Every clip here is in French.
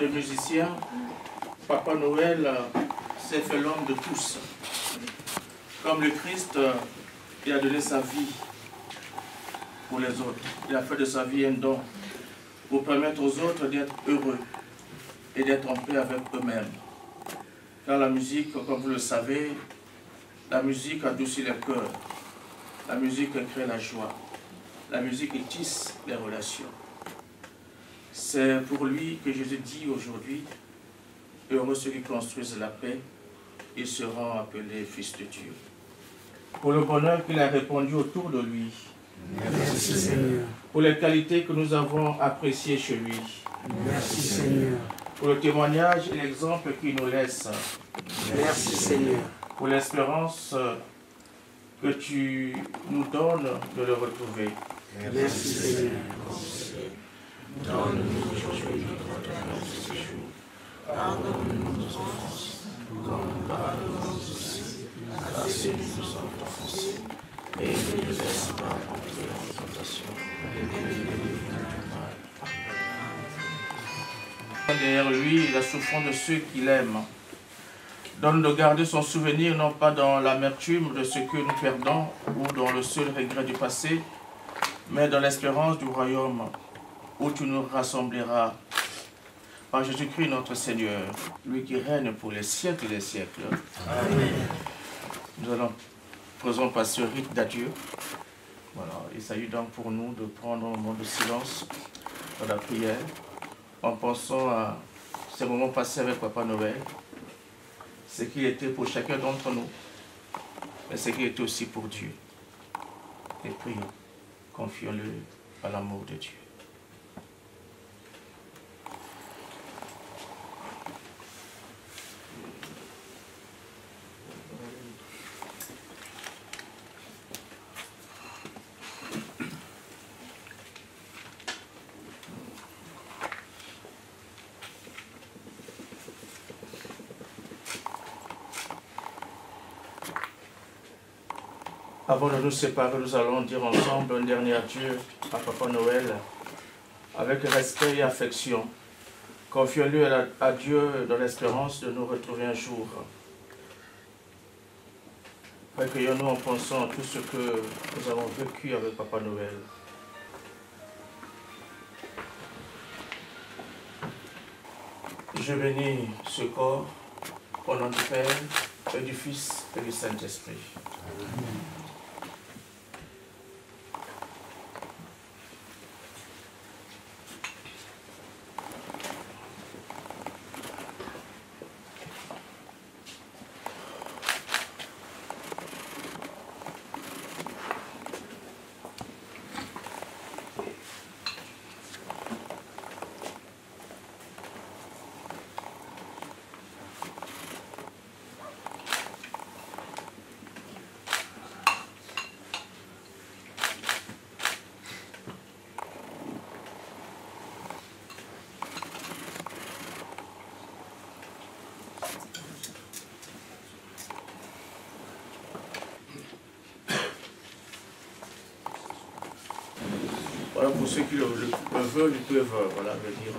de musicien, Papa Noël s'est fait l'homme de tous. Comme le Christ, il a donné sa vie pour les autres. Il a fait de sa vie un don pour permettre aux autres d'être heureux et d'être en paix avec eux-mêmes. Car la musique, comme vous le savez, la musique adoucit les cœurs. La musique crée la joie. La musique tisse les relations. C'est pour lui que Jésus dit aujourd'hui, heureux ceux qui construisent la paix, ils seront appelés fils de Dieu. Pour le bonheur qu'il a répandu autour de lui. Merci Seigneur. Pour les qualités que nous avons appréciées chez lui. Merci Seigneur. Pour le témoignage et l'exemple qu'il nous laisse. Merci Seigneur. Pour l'espérance que tu nous donnes de le retrouver. Merci Seigneur. Donne-nous aujourd'hui notre pain de ce jour. Pardonne-nous nos offenses, comme nous pardonnons aussi à ceux qui nous ont offensés. Et ne nous laisse pas entrer en tentation, mais délivre-nous du mal. Derrière lui, la souffrance de ceux qu'il aime. Donne de garder son souvenir non pas dans l'amertume de ce que nous perdons ou dans le seul regret du passé, mais dans l'espérance du royaume où tu nous rassembleras par Jésus-Christ notre Seigneur, lui qui règne pour les siècles et les siècles. Amen. Nous allons présenter par ce rite d'adieu. Voilà, il s'agit donc pour nous de prendre un moment de silence dans la prière, en pensant à ces moments passés avec Papa Noël, ce qu'il était pour chacun d'entre nous, mais ce qu'il était aussi pour Dieu. Et prions, confions-le à l'amour de Dieu. Avant de nous séparer, nous allons dire ensemble un dernier adieu à Papa Noël, avec respect et affection. Confions-le à Dieu dans l'espérance de nous retrouver un jour. Recueillons-nous en pensant à tout ce que nous avons vécu avec Papa Noël. Je bénis ce corps au nom du Père et du Fils et du Saint-Esprit. Amen. Voilà, pour ceux qui le veulent, ils peuvent voilà, venir.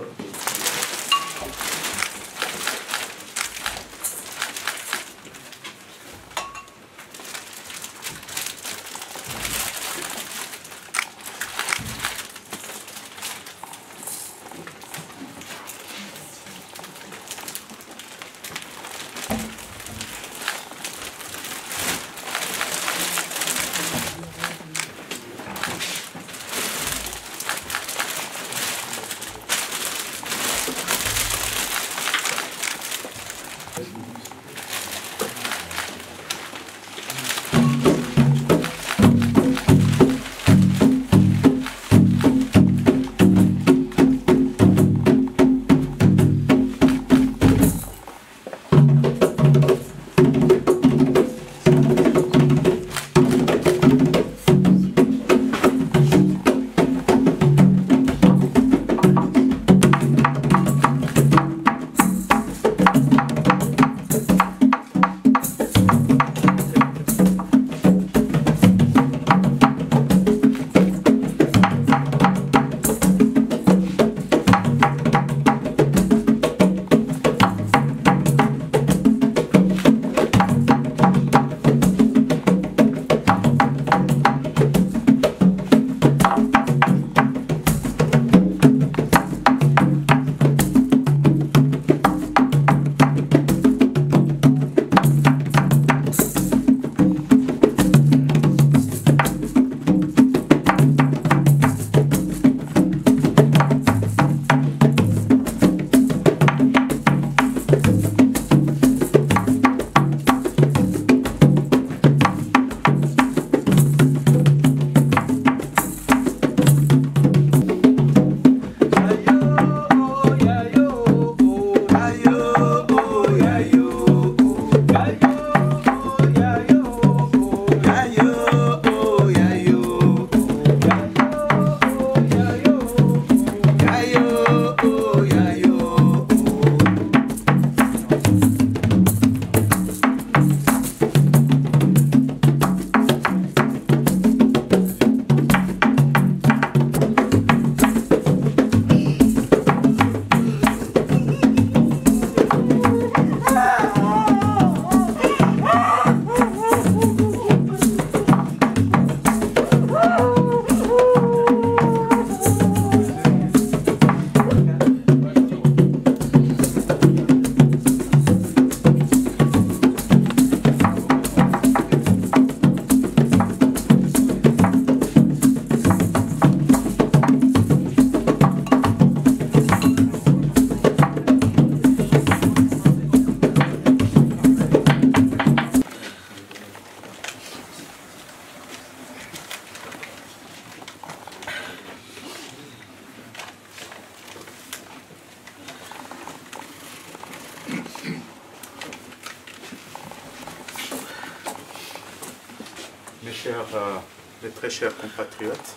mes très chers compatriotes,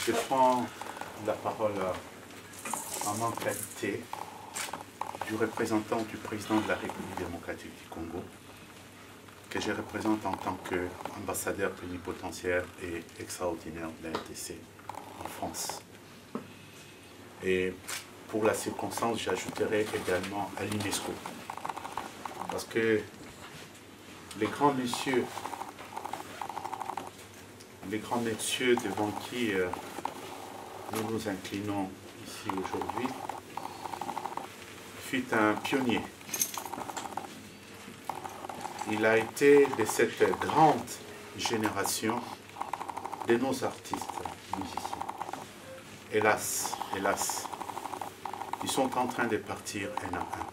je prends la parole en ma qualité du représentant du président de la République démocratique du Congo, que je représente en tant qu'ambassadeur plénipotentiaire et extraordinaire de la RDC en France. Et pour la circonstance, j'ajouterai également à l'UNESCO. Parce que les grands messieurs devant qui nous nous inclinons ici aujourd'hui, fut un pionnier. Il a été de cette grande génération de nos artistes musiciens. Hélas, ils sont en train de partir un à un.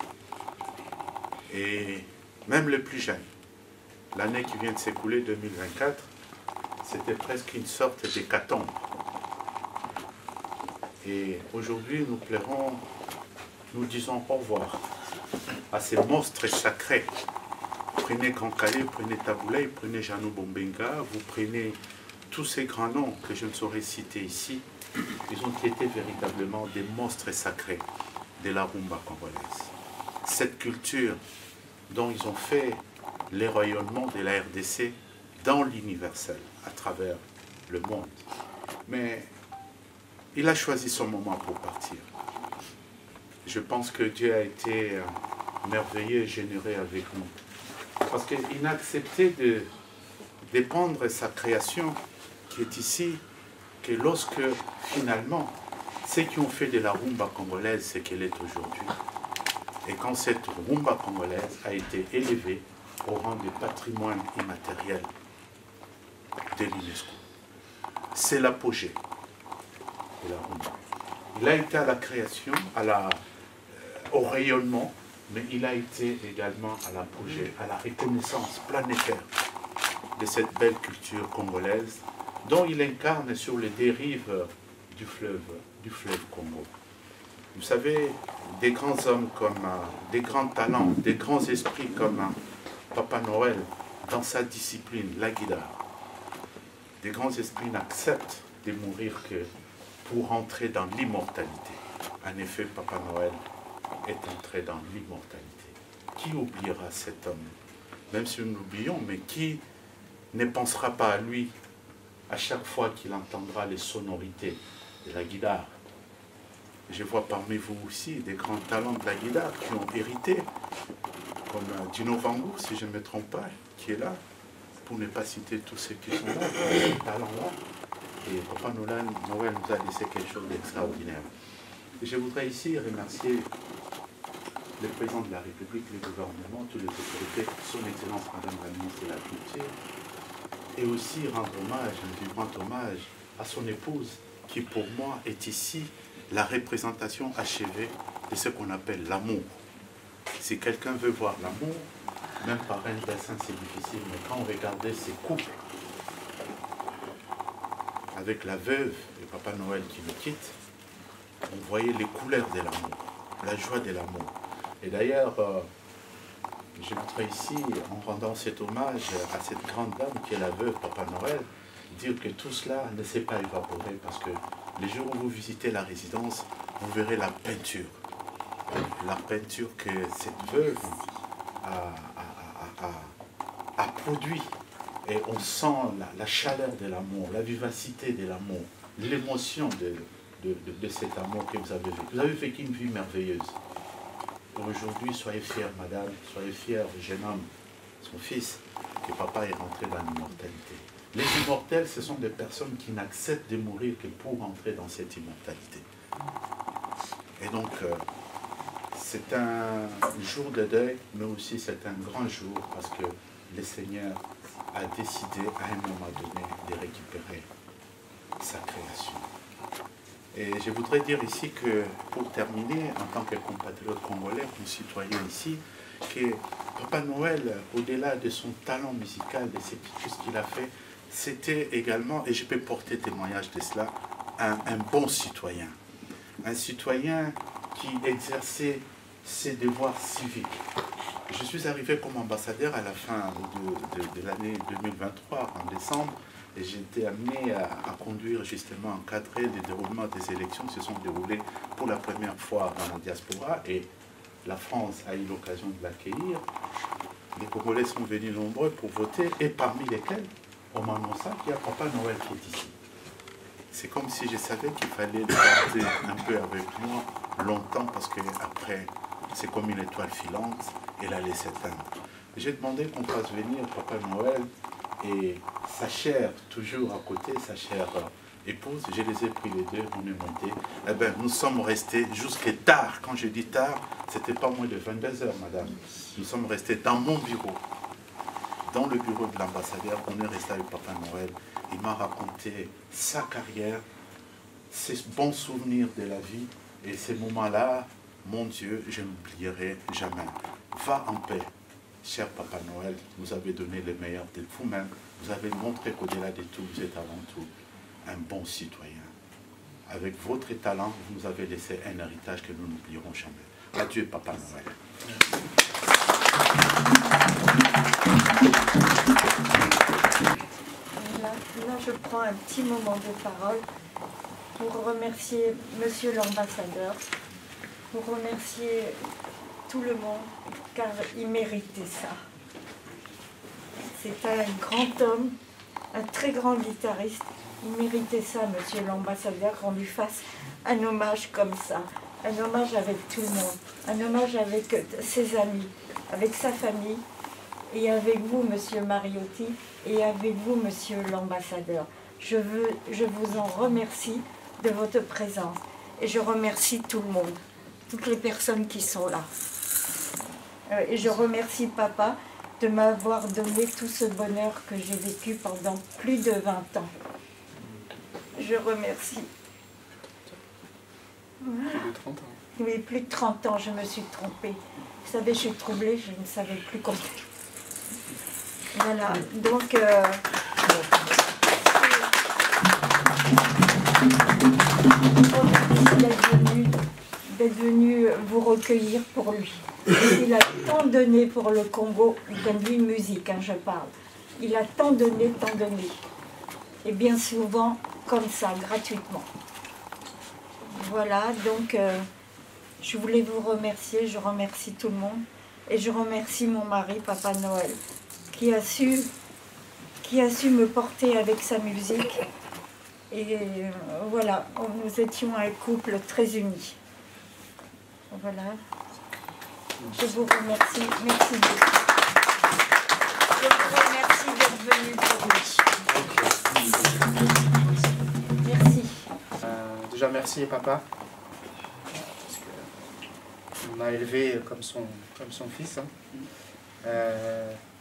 Et même les plus jeunes, l'année qui vient de s'écouler, 2024, c'était presque une sorte d'hécatombe. Et aujourd'hui, nous disons au revoir à ces monstres sacrés. Prenez Grand Calais, prenez Taboulay, prenez Jeannot Bombenga, vous prenez tous ces grands noms que je ne saurais citer ici. Ils ont été véritablement des monstres sacrés de la rumba congolaise. Cette culture dont ils ont fait les rayonnements de la RDC dans l'universel, à travers le monde. Mais il a choisi son moment pour partir. Je pense que Dieu a été merveilleux et généreux avec nous. Parce qu'il a accepté de dépendre sa création qui est ici, que lorsque finalement, ceux qui ont fait de la rumba congolaise ce qu'elle est aujourd'hui, et quand cette rumba congolaise a été élevée au rang de patrimoine immatériel de l'UNESCO. C'est l'apogée de la rumba. Il a été à la création, au rayonnement, mais il a été également à l'apogée, à la reconnaissance planétaire de cette belle culture congolaise dont il incarne sur les dérives du fleuve Congo. Vous savez, des grands hommes comme des grands talents, des grands esprits comme Papa Noël dans sa discipline, la guitare. Des grands esprits n'acceptent de mourir que pour entrer dans l'immortalité. En effet, Papa Noël est entré dans l'immortalité. Qui oubliera cet homme? Même si nous l'oublions, mais qui ne pensera pas à lui à chaque fois qu'il entendra les sonorités de la guitare? Je vois parmi vous aussi des grands talents de la guitare qui ont hérité, comme Dino Vango, si je ne me trompe pas, qui est là, pour ne pas citer tous ceux qui sont là, ces talents-là. Et Papa Noël nous a laissé quelque chose d'extraordinaire. Et je voudrais ici remercier le président de la République, le gouvernement, toutes les autorités, son Excellence Madame la ministre de la Culture, et aussi rendre hommage, un vibrant hommage à son épouse, qui pour moi est ici la représentation achevée de ce qu'on appelle l'amour. Si quelqu'un veut voir l'amour, même par un dessin c'est difficile, mais quand on regardait ces couples, avec la veuve et Papa Noël qui nous quitte, on voyait les couleurs de l'amour, la joie de l'amour. Et d'ailleurs, je voudrais ici, en rendant cet hommage à cette grande dame qui est la veuve Papa Noël, dire que tout cela ne s'est pas évaporé parce que les jours où vous visitez la résidence, vous verrez la peinture. La peinture que cette veuve a produit. Et on sent la chaleur de l'amour, la vivacité de l'amour, l'émotion de cet amour que vous avez vécu. Vous avez vécu une vie merveilleuse. Aujourd'hui, soyez fiers, madame, soyez fiers, jeune homme, son fils, que papa est rentré dans l'immortalité. Les immortels, ce sont des personnes qui n'acceptent de mourir que pour entrer dans cette immortalité. Et donc, c'est un jour de deuil, mais aussi c'est un grand jour parce que le Seigneur a décidé à un moment donné de récupérer sa création. Et je voudrais dire ici que, pour terminer, en tant que compatriote congolais, concitoyen ici, que Papa Noël, au-delà de son talent musical, de tout ce qu'il a fait, c'était également, et je peux porter témoignage de cela, un bon citoyen. Un citoyen qui exerçait ses devoirs civiques. Je suis arrivé comme ambassadeur à la fin de l'année 2023, en décembre, et j'ai été amené à conduire justement, encadrer les déroulements des élections qui se sont déroulées pour la première fois dans la diaspora, et la France a eu l'occasion de l'accueillir. Les Congolais sont venus nombreux pour voter, et parmi lesquels, on m'annonce qu'il y a Papa Noël qui est ici. C'est comme si je savais qu'il fallait le garder un peu avec moi longtemps, parce qu'après, c'est comme une étoile filante, elle allait s'éteindre. J'ai demandé qu'on fasse venir Papa Noël et sa chère, toujours à côté, sa chère épouse. Je les ai pris les deux, on est montés. Eh bien, nous sommes restés jusqu'à tard. Quand je dis tard, c'était pas moins de 22 h, madame. Nous sommes restés dans mon bureau, dans le bureau de l'ambassadeur. On est resté avec Papa Noël. Il m'a raconté sa carrière, ses bons souvenirs de la vie. Et ces moments-là, mon Dieu, je n'oublierai jamais. Va en paix, cher Papa Noël. Vous avez donné le meilleur de vous-même. Vous avez montré qu'au-delà de tout, vous êtes avant tout un bon citoyen. Avec votre talent, vous nous avez laissé un héritage que nous n'oublierons jamais. Adieu, Papa Noël. Là, je prends un petit moment de parole pour remercier Monsieur l'ambassadeur, pour remercier tout le monde, car il méritait ça. C'est un grand homme, un très grand guitariste. Il méritait ça, Monsieur l'ambassadeur, qu'on lui fasse un hommage comme ça. Un hommage avec tout le monde, un hommage avec ses amis, avec sa famille, et avec vous, Monsieur Mariotti, et avec vous, Monsieur l'ambassadeur. Je vous en remercie de votre présence. Et je remercie tout le monde, toutes les personnes qui sont là. Et je remercie Papa de m'avoir donné tout ce bonheur que j'ai vécu pendant plus de 20 ans. Je remercie. Plus de 30 ans. Oui, plus de 30 ans, je me suis trompée. Vous savez, je suis troublée, je ne savais plus compter. Voilà, donc... d'être venu vous recueillir pour lui. Il a tant donné pour le Congo, du point de vue musique, je parle. Il a tant donné, et bien souvent comme ça, gratuitement. Voilà, donc je voulais vous remercier, je remercie tout le monde, et je remercie mon mari, Papa Noël, qui a su me porter avec sa musique. Et voilà, nous étions un couple très uni. Voilà. Je vous remercie. Merci beaucoup. Je vous remercie d'être venu pour lui. Merci. Déjà, merci, Papa. Il m'a élevé comme son fils.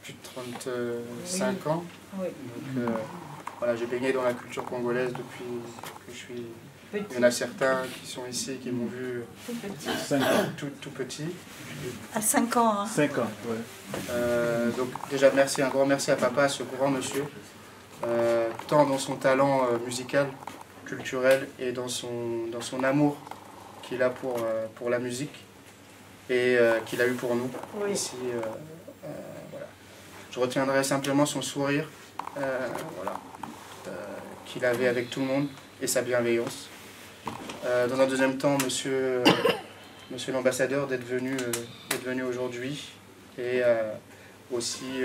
Plus de 35 ans. Oui. Donc, voilà, j'ai baigné dans la culture congolaise depuis que je suis... Petit. Il y en a certains qui sont ici, qui m'ont vu tout petit. À 5 ans. Hein. 5 ans, ouais. Donc déjà merci, un grand merci à Papa, ce grand monsieur, tant dans son talent musical, culturel et dans son amour qu'il a pour la musique et qu'il a eu pour nous. Oui. Ici. Voilà. Je retiendrai simplement son sourire voilà, qu'il avait avec tout le monde et sa bienveillance. Dans un deuxième temps, monsieur l'ambassadeur, d'être venu aujourd'hui, et aussi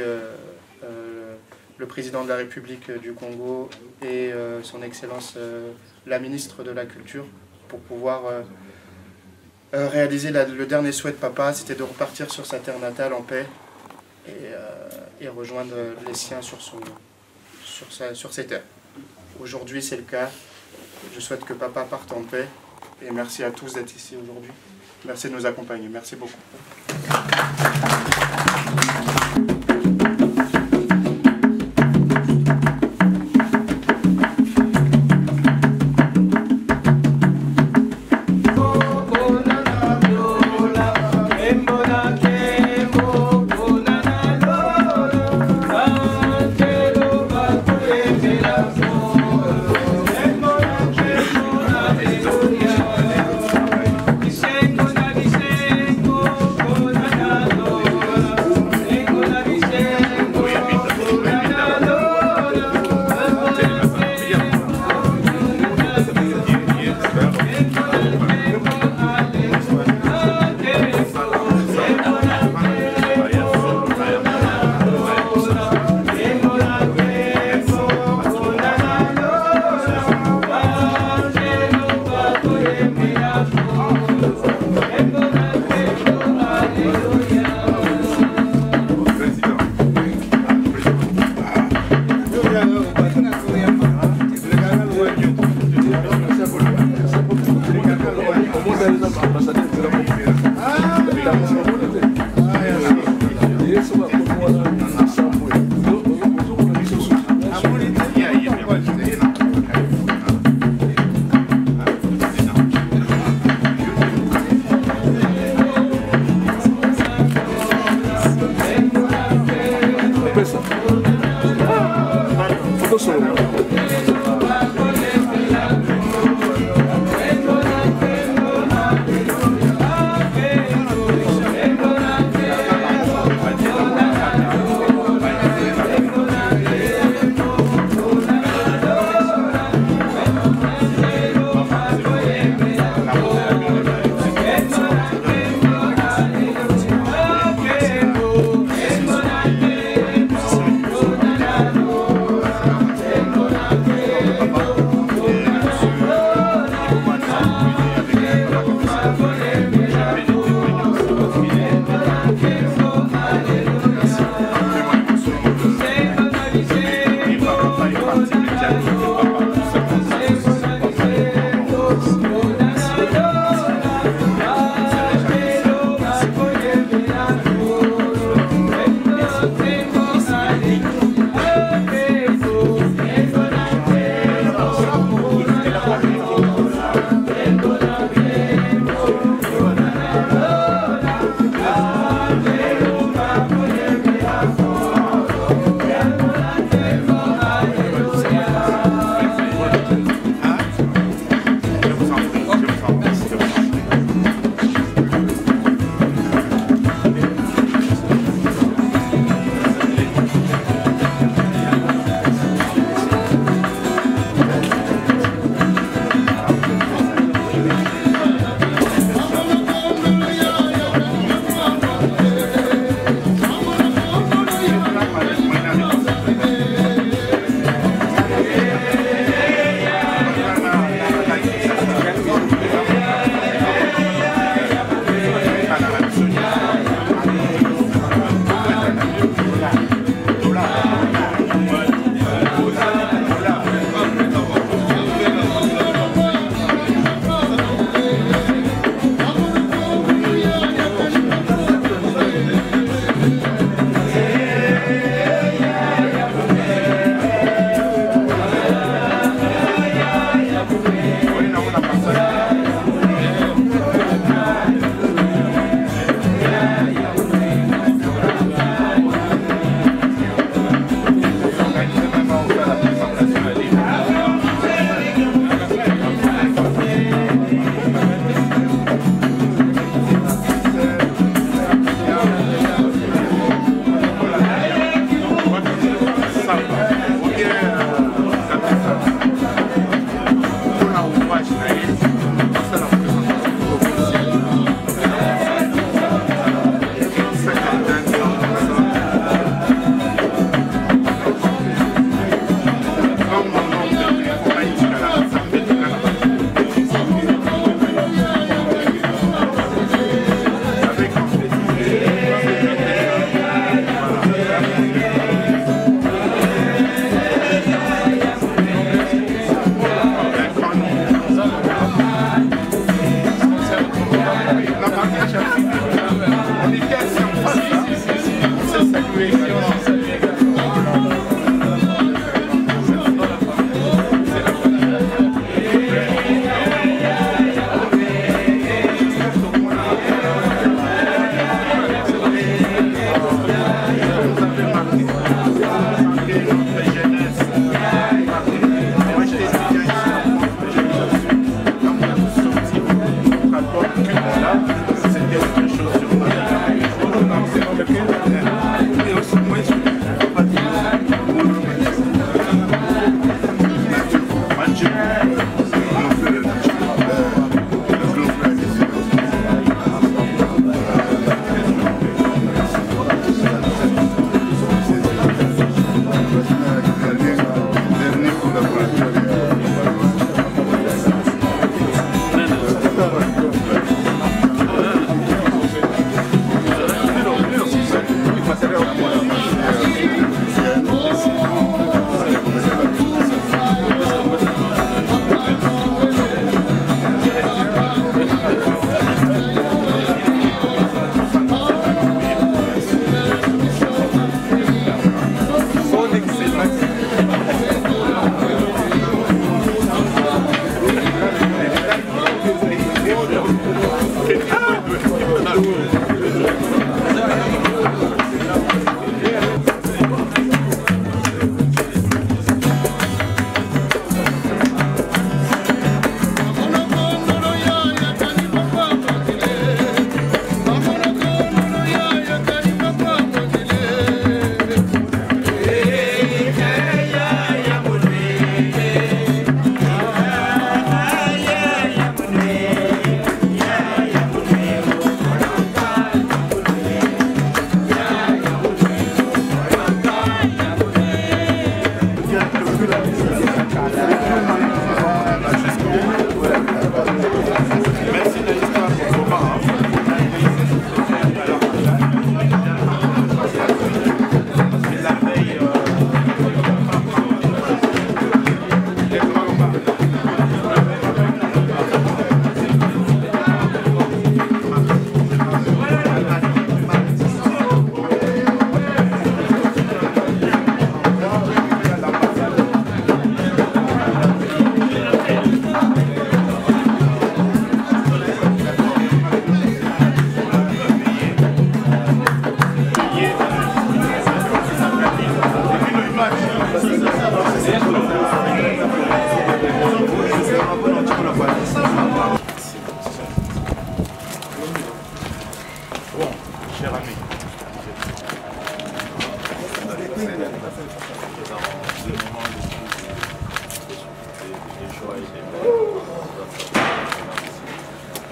le président de la République du Congo et son Excellence la ministre de la Culture, pour pouvoir réaliser le dernier souhait de Papa, c'était de repartir sur sa terre natale en paix et rejoindre les siens sur ses terres. Aujourd'hui, c'est le cas. Je souhaite que Papa parte en paix. Et merci à tous d'être ici aujourd'hui. Merci de nous accompagner. Merci beaucoup.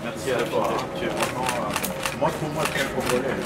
Merci à toi. Tu es vraiment. Moi, pour moi, tu es un Congolais.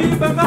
Thank you.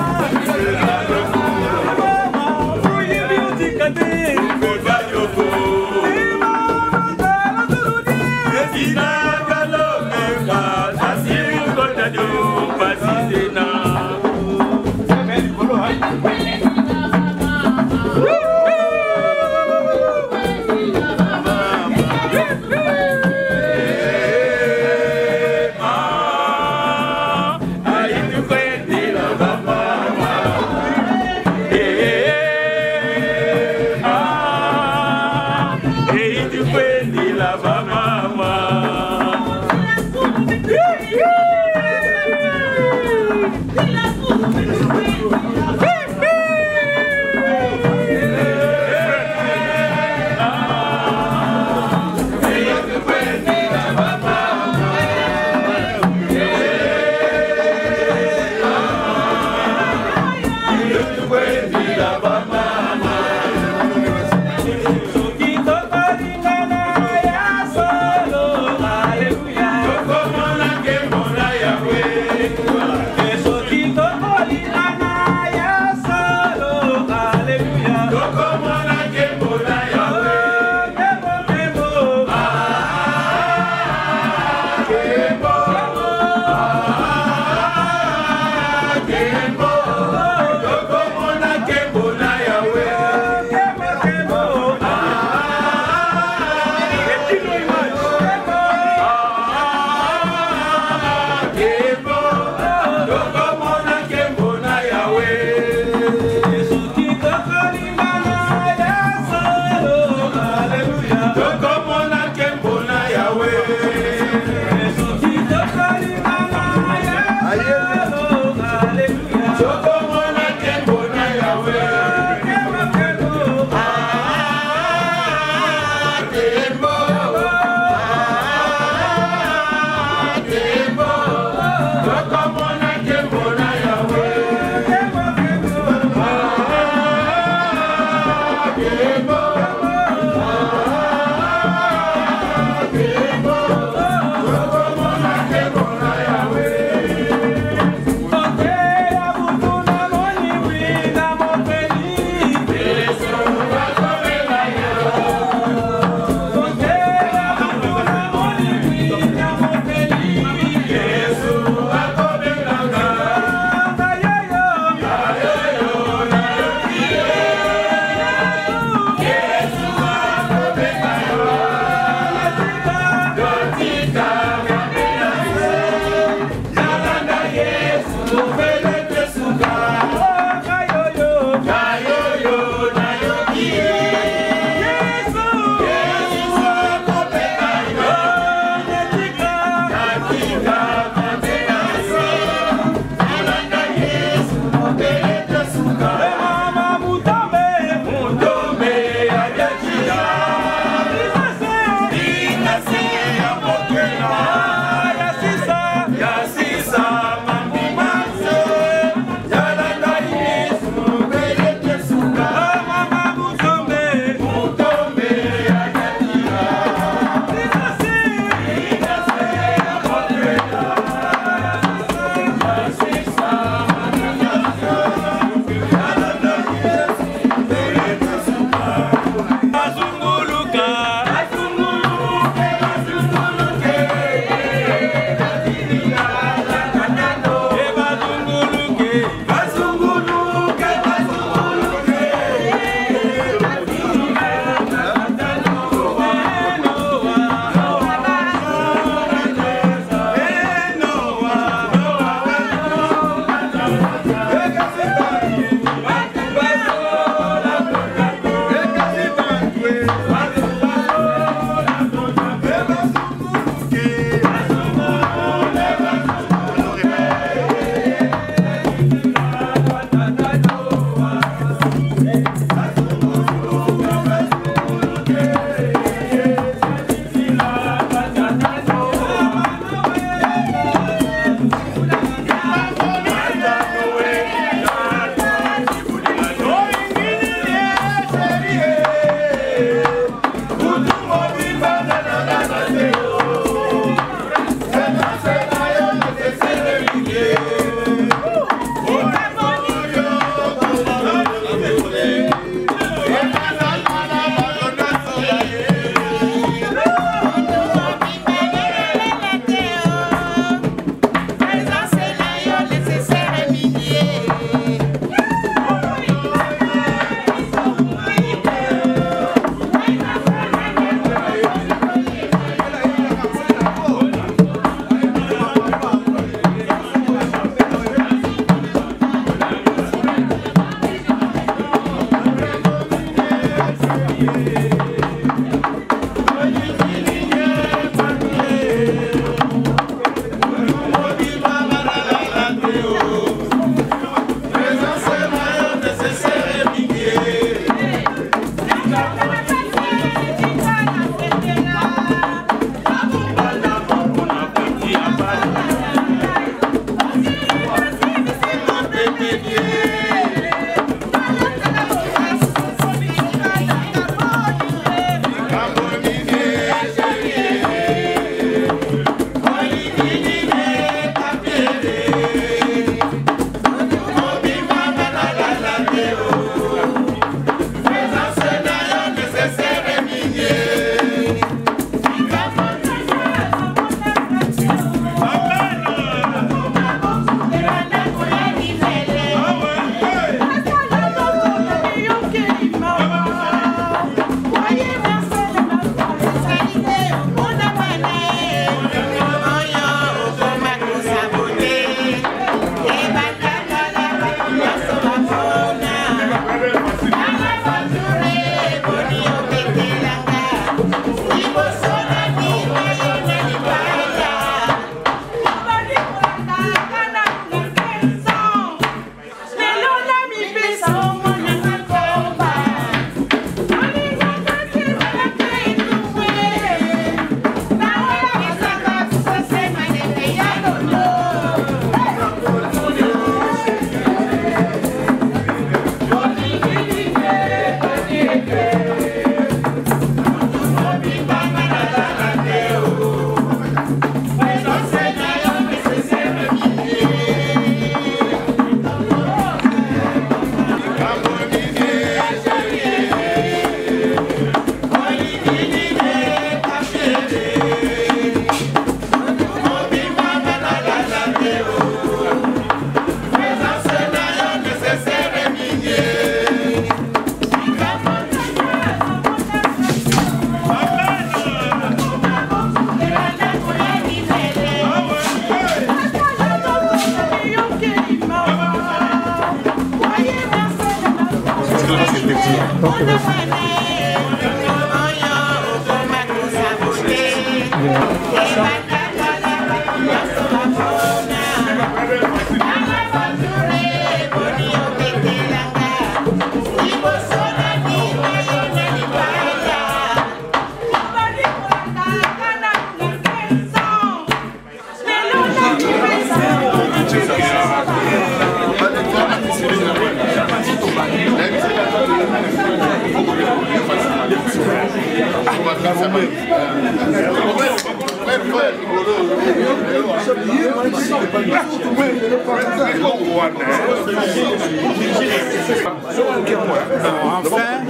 Enfin,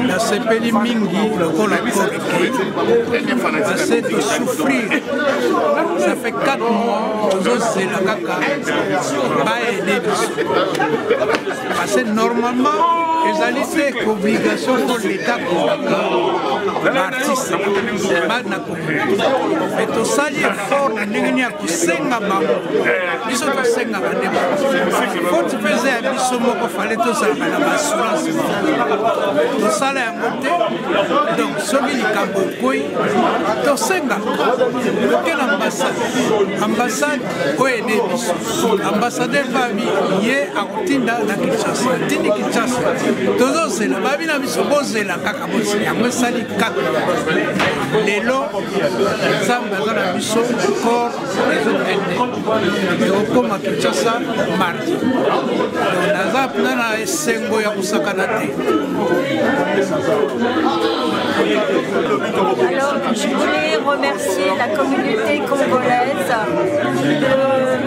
la sepeli mingi, lokola assez de souffrir. Ça fait 4 mois, c'est la caca. Parce que normalement, ils allaient faire obligation pour l'État pour l'artiste. Mais tout ça, il est fort, il n'y a que 5 ans. Ils sont 5 ans. Faut que tu faisais un bisou, il fallait tout ça, l'assurance. Tout ça, là, monté. Donc, celui qui a beaucoup, tout 5 ans. Quelle ambassade? Ambassade, où est né bisou? Ambassadeur Babi, il est à Tinda, la Kinshasa. Tini Kinshasa. Toujours, c'est la Babi, la bisou, c'est la Kakabosi. Il y a un sali Kaka. Les lots, ça, dans la bisou, corps, les autres aînés. Et au comme à Kinshasa, mardi. Donc, Nazap, Nana, et Sengo, Yakusakanate. Alors, je voulais remercier la communauté congolaise de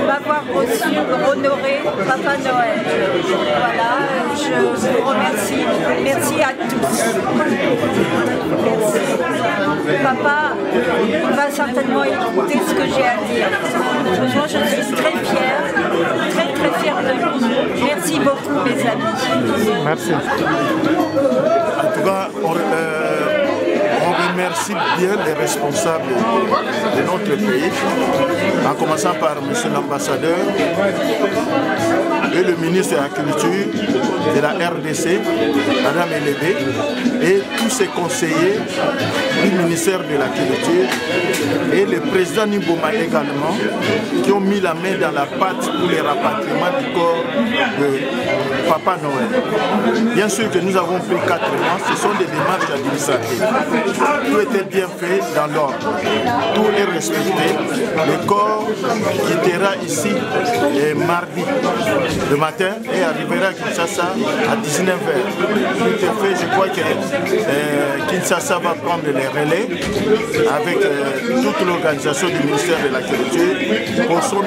m'avoir reçu, honoré Papa Noël. Voilà, je vous remercie. Merci à tous. Merci. Papa, il va certainement écouter ce que j'ai à dire. Franchement, je suis très fière de lui. Merci beaucoup, mes amis. Merci. En tout cas, on remercie bien les responsables de notre pays, en commençant par M. l'ambassadeur et le ministre de la Culture de la RDC, Mme Elébé, et tous ses conseillers du ministère de la Culture et le président Niboma également, qui ont mis la main dans la pâte pour le rapatriement du corps de Papa Noël. Bien sûr que nous avons pris 4 mois, ce sont des démarches administratives. Tout était bien fait dans l'ordre, tout est respecté. Le corps quittera ici mardi le matin et arrivera à Kinshasa à 19h. Tout est fait, je crois que Kinshasa va prendre les relais avec toute l'organisation du ministère de la Culture pour son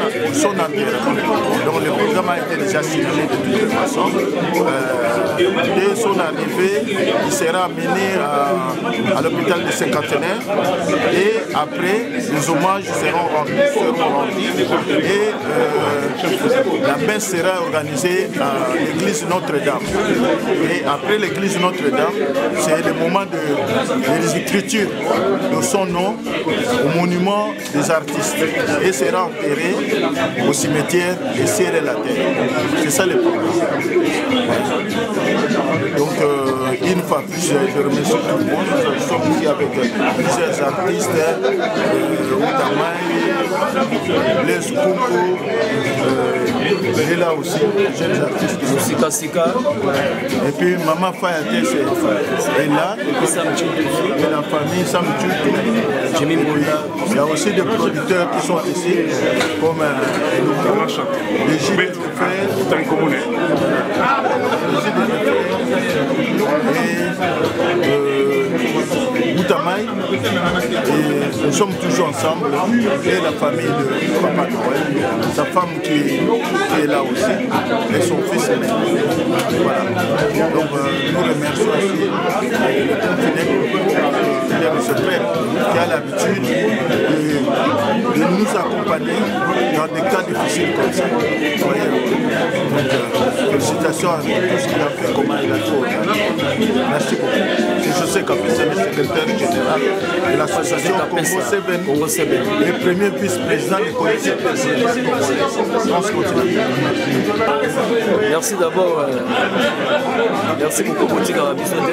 enterrement. Donc le programme a été déjà signalé de toute façon. Dès son arrivée, il sera amené à l'hôpital du Cinquantenaire et après, les hommages seront rendus et la messe sera organisée à l'église Notre-Dame. Et après l'église Notre-Dame, c'est le moment de l'écriture de son nom au monument des artistes et sera enterré au cimetière des ciel et la terre. C'est ça le programme. Donc, une fois plus, je remercie tout le monde. Nous sommes ici avec plusieurs artistes, Outamai, Blaise Kunku, et là aussi, jeunes artistes. Sika Sika. Et puis Maman Fayates est là, et la famille Sam Tutu. Jimmy Moula. Il y a aussi des producteurs qui sont ici, comme les Gilles et Outamai. Et nous sommes toujours ensemble. Et la famille de Papa Noël, sa femme qui est là aussi, et son fils aîné. Voilà. Donc nous remercions aussi le confiné, ce père qui a l'habitude de nous accompagner dans des cas difficiles comme ça. Donc félicitations à tout ce qu'il a fait, comment il a fait. Merci beaucoup. Je sais qu'en fait c'est le secrétaire général de l'association Congo Seben, le premier vice-président du comité transcontinental. Merci d'abord. Merci beaucoup pour Tika Rabissote.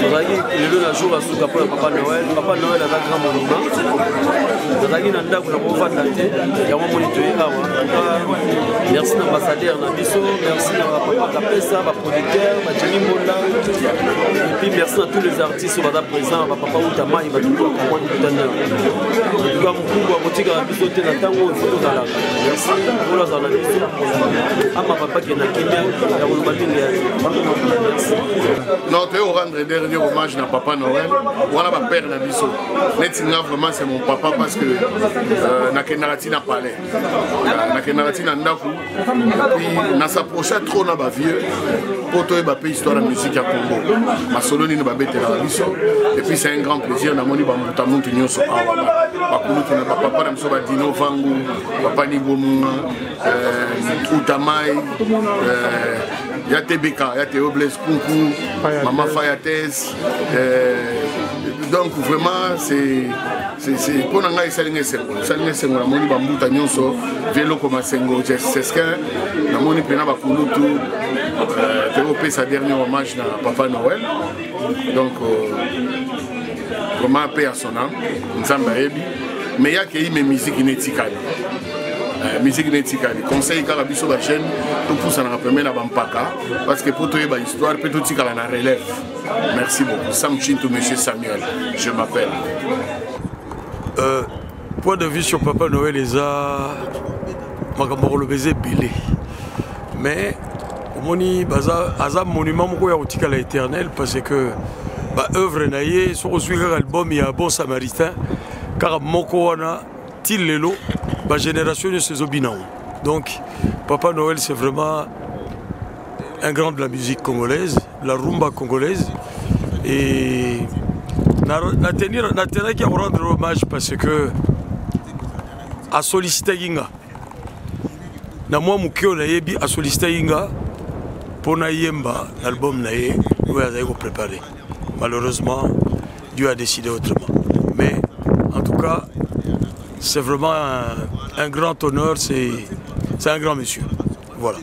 Le jour à Souka pour Papa Noël. Papa Noël a un grand monument. Merci à l'ambassadeur Nabiso, merci à Papa Kapesa, à producteur, à Jimmy Mola. Et puis merci à tous les artistes qui sont présents, à Papa Outamai, à tout le merci pour la journaliste, à ma papa qui est non, tu veux rendre dernier hommage à Papa Noël. Voilà ma père Nabiso. Netinga vraiment c'est mon papa parce que Nakenarati n'a pas l'air. Nakenarati n'a pas puis on s'approche trop dans ma vieux pour toi et histoire de musique à Congo. Ma solo ni ba bête la Nabiso. Et puis c'est un grand plaisir na moni ba mutamuntu nyoso awa. Ba kulutu na papa na msoba Dino Vangu, papa ni bomu Outamai, ya Tebeka, ya Théo Blaise Kunku, Maman Fayates. Donc vraiment c'est pour nous ça lingue sengo na moni bambuta nyonso velo comme sengo c'est ce que na moni pena ba kulutu Théo sa dernier hommage na Papa Noël. Donc vraiment paix à son âme nzamba ebi mais ya ke mes musique inetikali musique inetikali conseil kala biso ba chaîne tout pour ça na permet na bampaka parce que pour toi ba histoire peut tout tikala na relève. Merci beaucoup. Sam Chinto, monsieur Samuel, je m'appelle. Point de vue sur Papa Noël, les a le baiser bilé. Mais au un monument à l'éternel parce que œuvre naïe sur le album il y a un bon samaritain car Mokowana Tilelo la génération de ces obinans. Donc Papa Noël c'est vraiment un grand de la musique congolaise, la rumba congolaise et na tenir qui rendre hommage parce que à solliciter Ginga na moi mukio na yebi à solliciter Ginga pour na yemba l'album na ye nous avons préparé. Malheureusement Dieu a décidé autrement mais en tout cas c'est vraiment un grand honneur, c'est un grand monsieur. Voilà.